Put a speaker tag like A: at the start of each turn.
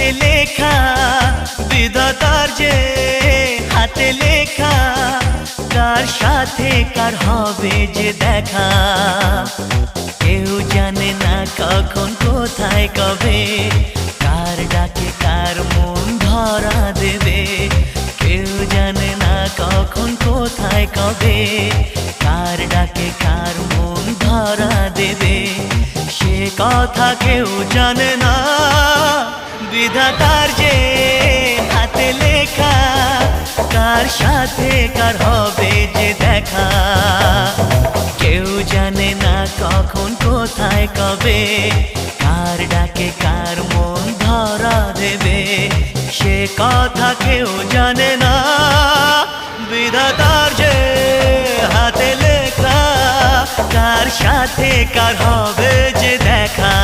A: হাতে লেখা, বিধাতার যে হাতে লেখা, কার সাথে কার হবে যে দেখা। কেউ জানে না কখন কোথায় কবে, কার ডাকে কার মন ধরা দেবে। কেউ জানে না কখন কোথায় কবে, কার ডাকে কার মন ধরা দেবে। সে কথা কেউ জানে না, বিধাতার যে হাতে লেখা, কার সাথে কার হবে যে দেখা। কেউ জানে না কখন কোথায় কবে, কার ডাকে কার মন ধরা দেবে। সে কথা কেউ জানে না, বিধাতার যে হাতে লেখা, কার সাথে কার হবে যে দেখা।